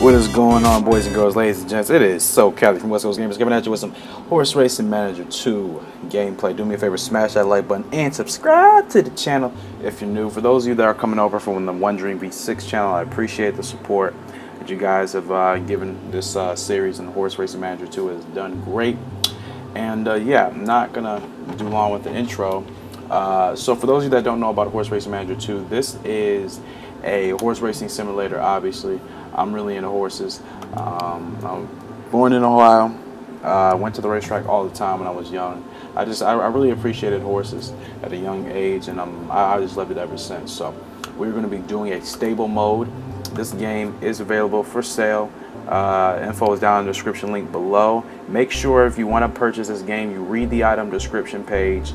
What is going on, boys and girls, ladies and gents? It is So Cali from West Coast Gamers coming at you with some Horse Racing Manager 2 gameplay. Do me a favor, smash that like button and subscribe to the channel if you're new. For those of you that are coming over from the Wondering V6 channel, I appreciate the support that you guys have given this series, and Horse Racing Manager 2 has done great. And yeah, I'm not gonna do long with the intro. So for those of you that don't know about Horse Racing Manager 2, this is a horse racing simulator. Obviously, I'm really into horses. I'm born in Ohio. Went to the racetrack all the time when I was young. I really appreciated horses at a young age, and I just loved it ever since. So we're going to be doing a stable mode. This game is available for sale. Info is down in the description link below. Make sure if you want to purchase this game, you read the item description page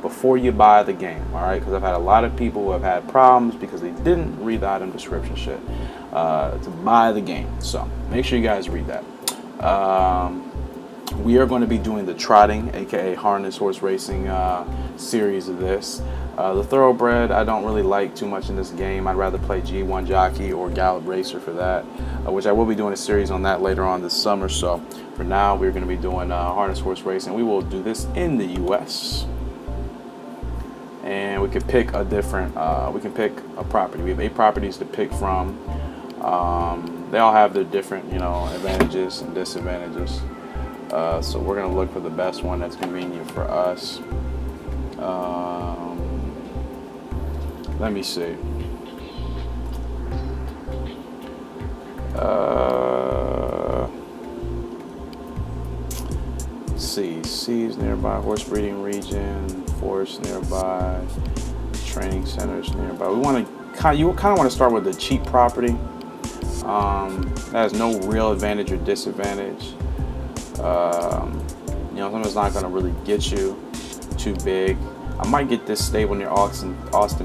before you buy the game, all right? Because I've had a lot of people who have had problems because they didn't read the item description shit to buy the game. So make sure you guys read that. We are going to be doing the trotting, aka harness horse racing series of this. The thoroughbred I don't really like too much in this game. I'd rather play G1 jockey or Gallop racer for that, which I will be doing a series on that later on this summer. So for now, we're going to be doing harness horse racing. We will do this in the US. And we could pick a different, we can pick a property. We have 8 properties to pick from. They all have their different, advantages and disadvantages. So we're gonna look for the best one that's convenient for us. Let me see. Let's see. C's nearby, horse breeding region. Forest nearby, training centers nearby. You kind of want to start with the cheap property that has no real advantage or disadvantage. Something's not going to really get you too big. I might get this stable near Austin,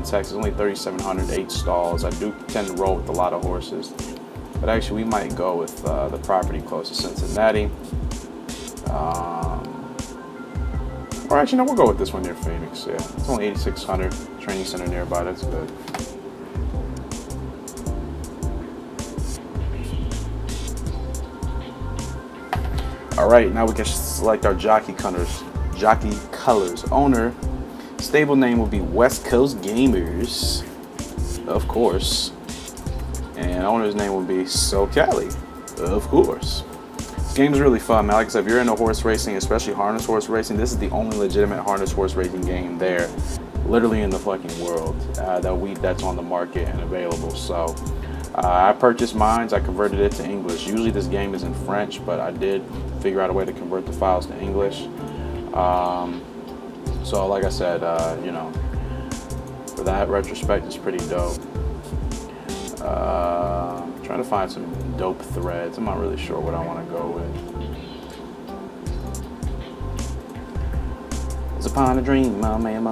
Texas. Only 3,700, 8 stalls. I do tend to roll with a lot of horses, but actually we might go with the property close to Cincinnati. Or actually, no, we'll go with this one near Phoenix. Yeah, it's only 8,600. Training center nearby. That's good. All right, now we can select our jockey colors. Owner. Stable name will be West Coast Gamers, of course. And owner's name will be So Cali, of course. Game is really fun, man. Like I said, if you're into horse racing, especially harness horse racing, this is the only legitimate harness horse racing game there, literally in the fucking world, that's on the market and available. So I purchased mine. I converted it to English. Usually this game is in French, but I did figure out a way to convert the files to English. So like I said, for that retrospect, it's pretty dope. Trying to find some dope threads. I'm not really sure what I want to go with. It's upon a dream, my man,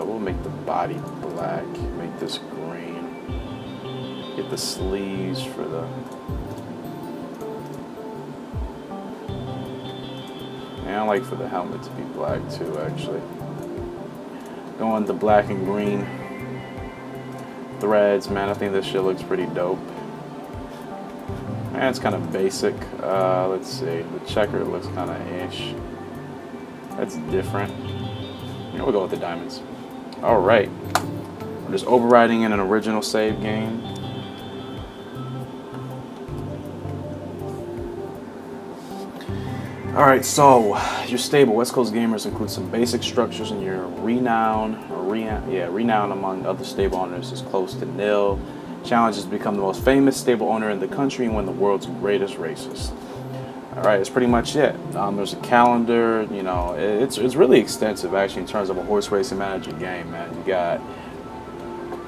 we'll make the body black, make this green. Get the sleeves for the. And I like for the helmet to be black too, actually. Going to black and green threads, man. I think this shit looks pretty dope. Man, it's kind of basic. Let's see. The checker looks kind of ish. That's different. We'll go with the diamonds. All right. I'm just overriding in an original save game. All right, so your stable, West Coast Gamers, includes some basic structures, and your renown among other stable owners is close to nil. Challenge is to become the most famous stable owner in the country and win the world's greatest races. All right, that's pretty much it. There's a calendar. It's really extensive actually in terms of a horse racing manager game, man. You got,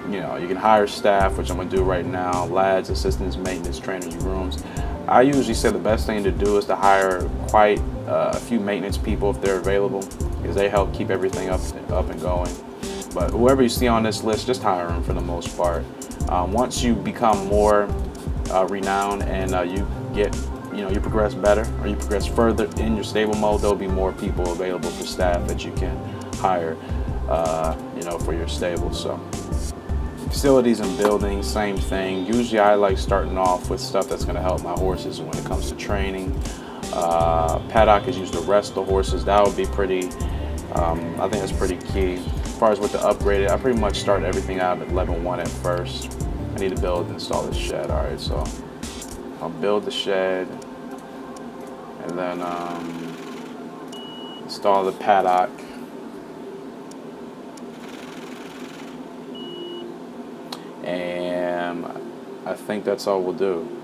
you can hire staff, which I'm gonna do right now. Lads, assistants, maintenance, trainers, grooms. I usually say the best thing to do is to hire quite a few maintenance people if they're available, because they help keep everything up and going. But whoever you see on this list, just hire them for the most part. Once you become more renowned and you progress better, or you progress further in your stable mode, there'll be more people available for staff that you can hire, for your stable. So Facilities and buildings, same thing. Usually I like starting off with stuff that's going to help my horses when it comes to training. Paddock is used to rest the horses. That would be pretty, I think that's pretty key. As far as with the upgraded, I pretty much start everything out at 11.1 at first. I need to build and install this shed. All right, so I'll build the shed and then install the paddock. And I think that's all we'll do.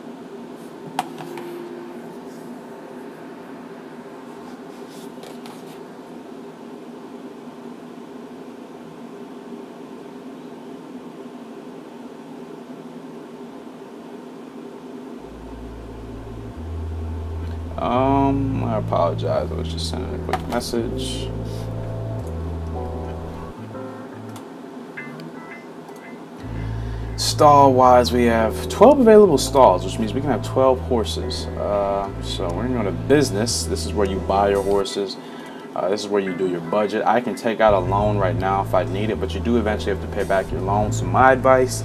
I apologize. I was just sending a quick message. Stall wise, we have 12 available stalls, which means we can have 12 horses. So we're going to go to business. This is where you buy your horses. This is where you do your budget. I can take out a loan right now if I need it, but you do eventually have to pay back your loan. So my advice,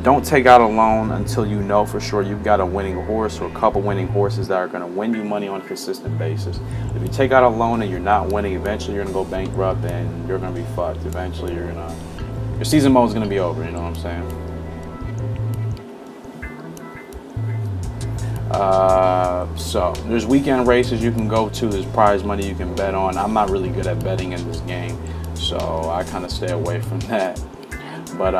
don't take out a loan until you know for sure you've got a winning horse or a couple winning horses that are going to win you money on a consistent basis. If you take out a loan and you're not winning, eventually you're going to go bankrupt and you're going to be fucked. Eventually your season mode is going to be over, you know what I'm saying? So there's weekend races you can go to. There's prize money you can bet on. I'm not really good at betting in this game, so I kind of stay away from that. But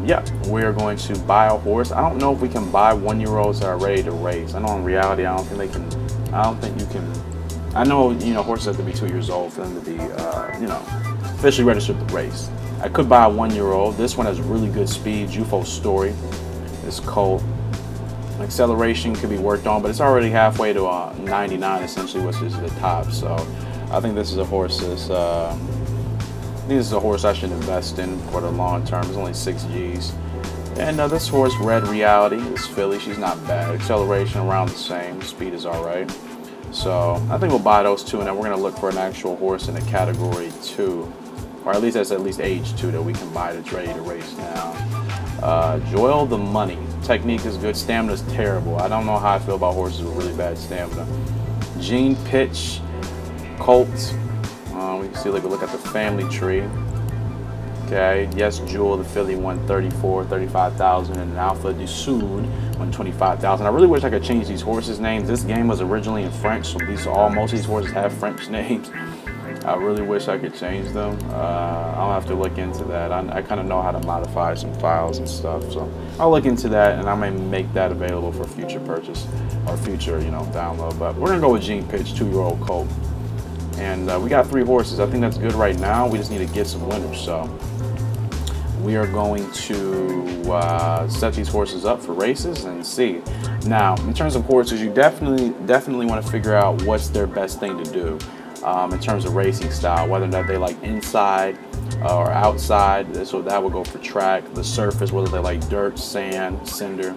yeah, we're going to buy a horse. I don't know if we can buy 1-year-olds that are ready to race. I know in reality, I don't think they can. I don't think you can. I know, you know, horses have to be 2 years old for them to be, you know, officially registered to race. I could buy a 1-year-old. This one has really good speed. Jufo's Story. This colt. Acceleration could be worked on, but it's already halfway to 99 essentially, which is the top. So I think this is a horse that's, I think this is a horse I should invest in for the long term. It's only 6 G's. And this horse, Red Reality, is filly. She's not bad. Acceleration around the same. Speed is all right. So I think we'll buy those two, and then we're going to look for an actual horse in a category 2, or at least that's at least age 2 that we can buy that's ready to race now. Joel the Money. Technique is good. Stamina is terrible. I don't know how I feel about horses with really bad stamina. Gene Pitch, Colt. We can see, like, look at the family tree. Okay. Yes, Jewel, the filly, won 35,000, and Alpha du Sud won 25,000. I really wish I could change these horses' names. This game was originally in French, so most of these horses have French names. I really wish I could change them. I'll have to look into that. I kind of know how to modify some files and stuff, so I'll look into that, and I may make that available for future purchase or future, you know, download. But we're gonna go with Gene Pitch, 2-year-old colt, and we got 3 horses. I think that's good right now. We just need to get some winners. So we are going to set these horses up for races and see. Now, in terms of horses, you definitely want to figure out what's their best thing to do. In terms of racing style, whether or not they like inside or outside, so that would go for track. The surface, whether they like dirt, sand, cinder,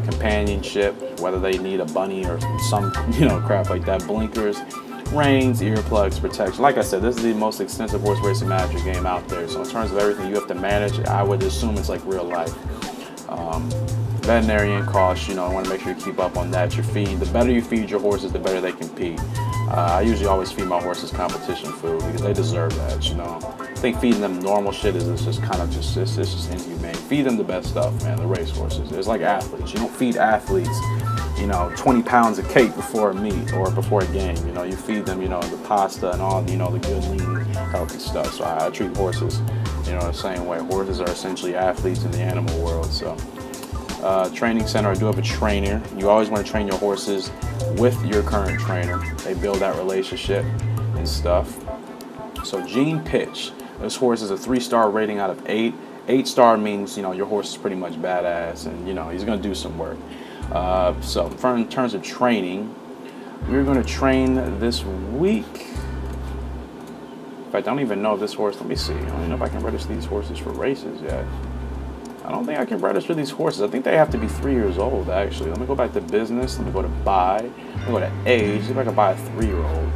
companionship, whether they need a bunny or some, you know, crap like that. Blinkers, reins, earplugs, protection. Like I said, this is the most extensive horse racing manager game out there. So in terms of everything you have to manage, I would assume it's like real life. Veterinarian costs, you know, I want to make sure you keep up on that. Your feed, the better you feed your horses, the better they compete. I usually always feed my horses competition food because they deserve that, you know. I think feeding them normal shit is just kind of just, it's just inhumane. Feed them the best stuff, man, the race horses. It's like athletes. You don't feed athletes, you know, 20 pounds of cake before a meet or before a game. You know, you feed them, you know, the pasta and all, you know, the good, lean, healthy stuff. So I treat horses, you know, the same way. Horses are essentially athletes in the animal world, so. Training center, I do have a trainer. You always want to train your horses with your current trainer. They build that relationship and stuff. So Gene Pitch, this horse is a 3-star rating out of 8. 8-star means, you know, your horse is pretty much badass and, you know, he's going to do some work. So in terms of training, we're going to train this week. In fact, I don't even know if this horse, let me see. I don't even know if I can register these horses for races yet. I don't think I can register these horses. I think they have to be 3 years old, actually. Let me go back to business. Let me go to buy. Let me go to age. See if I can buy a 3-year-old.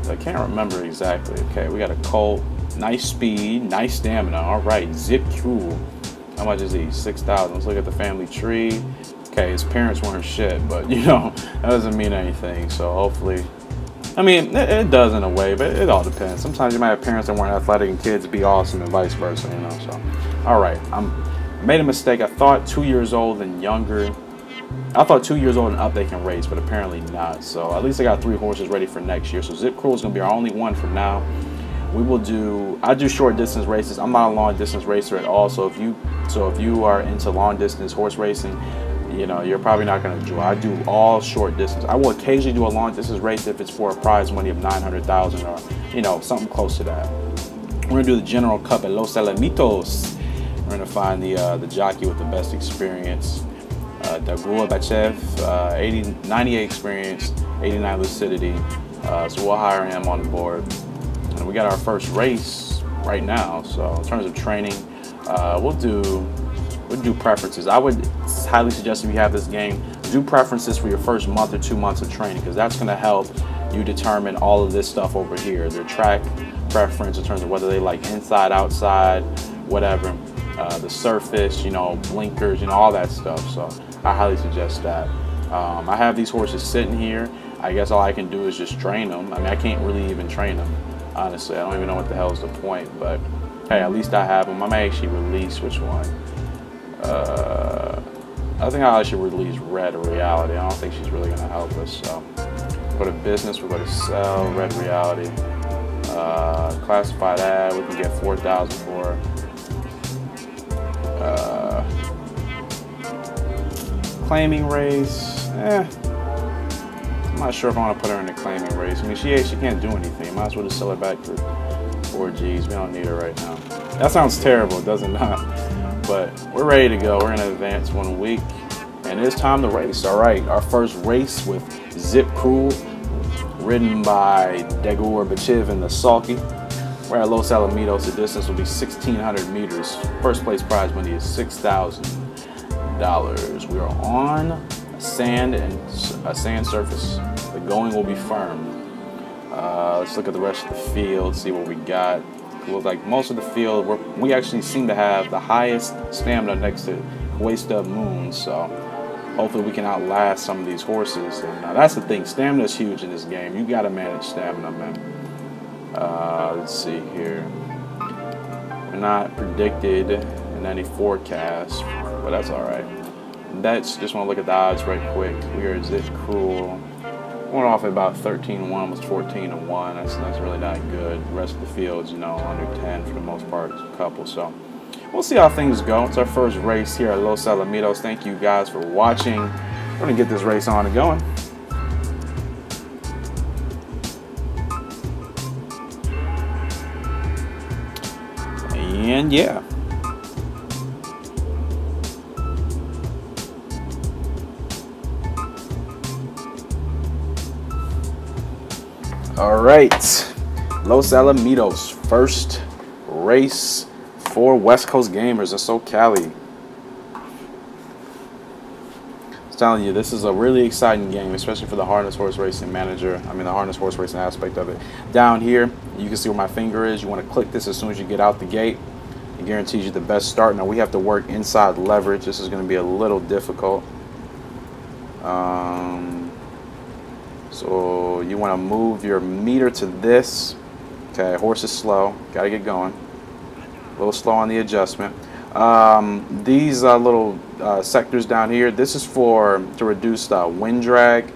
I can't remember exactly. Okay, we got a colt. Nice speed, nice stamina. All right, Zip Cool. How much is he? 6,000. Let's look at the family tree. Okay, his parents weren't shit, but you know, that doesn't mean anything. So hopefully, I mean, it does in a way, but it all depends. Sometimes you might have parents that weren't athletic and kids be awesome and vice versa, you know. So, all right, I made a mistake. I thought 2 years old and younger. I thought 2 years old and up they can race, but apparently not. So at least I got 3 horses ready for next year. So Zip Cruel is gonna be our only one for now. I do short distance races. I'm not a long distance racer at all. So if you are into long distance horse racing, you know, you're probably not going to enjoy. I do all short distance. I will occasionally do a long distance race if it's for a prize money of 900,000 or, you know, something close to that. We're going to do the General Cup at Los Alamitos. We're going to find the jockey with the best experience. Dagul Bachev, 98 experience, 89 lucidity. So we'll hire him on the board. And we got our first race right now. So in terms of training, we'll do preferences. I would highly suggest if you have this game, do preferences for your first month or 2 months of training, because that's going to help you determine all of this stuff over here. Their track preference in terms of whether they like inside, outside, whatever, the surface, you know, blinkers, you know, all that stuff. So I highly suggest that. I have these horses sitting here. I guess all I can do is just train them. I mean, I can't really even train them, honestly. I don't even know what the hell is the point, but hey, at least I have them. I may actually release which one. I think I should release Red Reality. I don't think she's really going to help us. So go to business, we'll go to sell, Red Reality. Classify that, we can get 4,000 for claiming race. I'm not sure if I want to put her in the claiming race. I mean, she can't do anything. Might as well just sell her back for 4 Gs. We don't need her right now. That sounds terrible, does it not? But we're ready to go. We're going to advance 1 week, and it's time to race. All right, our first race with Zip Cruel, ridden by Dagul Bachev and the Sulky. We're at Los Alamitos. The distance will be 1,600 meters. First place prize money is $6,000. We are on a sand surface. The going will be firm. Let's look at the rest of the field, see what we got. It looks like most of the field, we actually seem to have the highest stamina next to Waste Up Moon, so hopefully we can outlast some of these horses. And that's the thing, stamina is huge in this game. You got to manage stamina, man. Let's see here. We're not predicted in any forecast, but that's all right. Just want to look at the odds right quick. We are Zip Cruel. Went off at about 13-1, almost 14-1. That's really not good. The rest of the field's, you know, under 10 for the most part. It's a couple, so we'll see how things go. It's our first race here at Los Alamitos. Thank you guys for watching. We're gonna get this race on and going. And yeah. All right, Los Alamitos, first race for West Coast gamers in SoCali. I'm telling you, this is a really exciting game, especially for the harness horse racing manager. I mean, the harness horse racing aspect of it. Down here, you can see where my finger is. You want to click this as soon as you get out the gate. It guarantees you the best start. Now we have to work inside leverage. This is going to be a little difficult. So you want to move your meter to this. Okay, horse is slow. Got to get going. A little slow on the adjustment. These little sectors down here, this is to reduce wind drag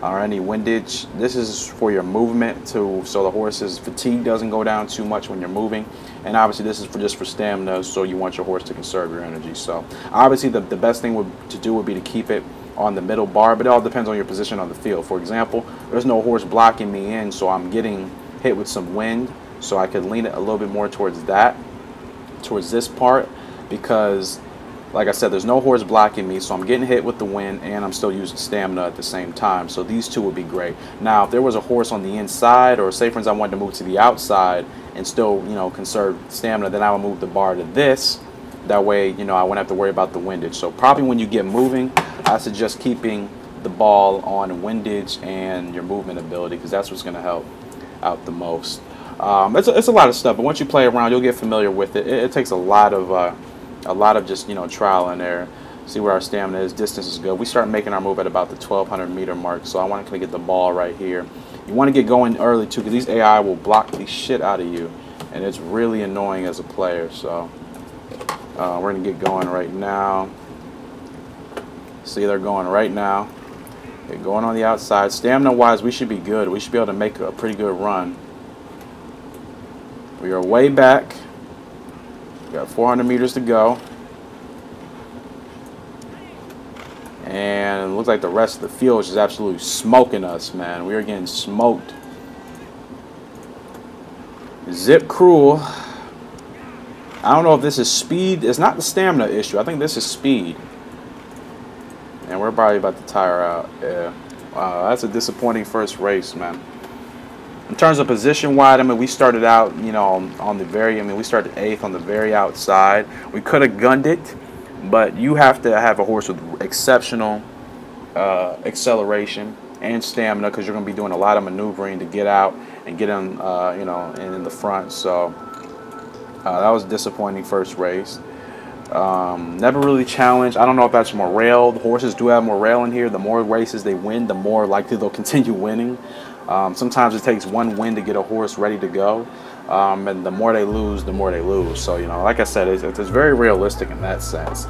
or any windage. This is for your movement so the horse's fatigue doesn't go down too much when you're moving. And obviously this is just for stamina, so you want your horse to conserve your energy. So obviously the best thing to do would be to keep it on the middle bar, but it all depends on your position on the field. For example, there's no horse blocking me in, so I'm getting hit with some wind, so I could lean it a little bit more towards this part, because like I said, there's no horse blocking me, so I'm getting hit with the wind and I'm still using stamina at the same time. So these two would be great. Now if there was a horse on the inside, or say for instance I wanted to move to the outside and still, you know, conserve stamina, then I would move the bar to this. That way, you know, I wouldn't have to worry about the windage. So probably when you get moving, I suggest keeping the ball on windage and your movement ability, because that's what's going to help out the most. It's a lot of stuff, but once you play around, you'll get familiar with it. It takes a lot of a lot of just, you know, trial and error. See where our stamina is. Distance is good. We start making our move at about the 1,200 meter mark, so I want to get the ball right here. You want to get going early too, because these AI will block the shit out of you, and it's really annoying as a player. So we're gonna get going right now. See, they're going right now. They're going on the outside. Stamina wise, we should be good. We should be able to make a pretty good run. We are way back. We got 400 meters to go. And it looks like the rest of the field is just absolutely smoking us, man. We are getting smoked. Zip Cruel. I don't know if this is speed. It's not the stamina issue. I think this is speed. And we're probably about to tire out. Yeah. Wow, that's a disappointing first race, man. In terms of position wide, I mean, we started out, you know, on the very, we started 8th on the very outside. We could have gunned it, but you have to have a horse with exceptional acceleration and stamina, because you're going to be doing a lot of maneuvering to get out and get in, you know, in the front. So that was a disappointing first race. Never really challenged. I don't know if that's morale. The horses do have morale in here. The more races they win, the more likely they'll continue winning. Sometimes it takes one win to get a horse ready to go, and the more they lose, the more they lose. So, you know, like I said, it's very realistic in that sense.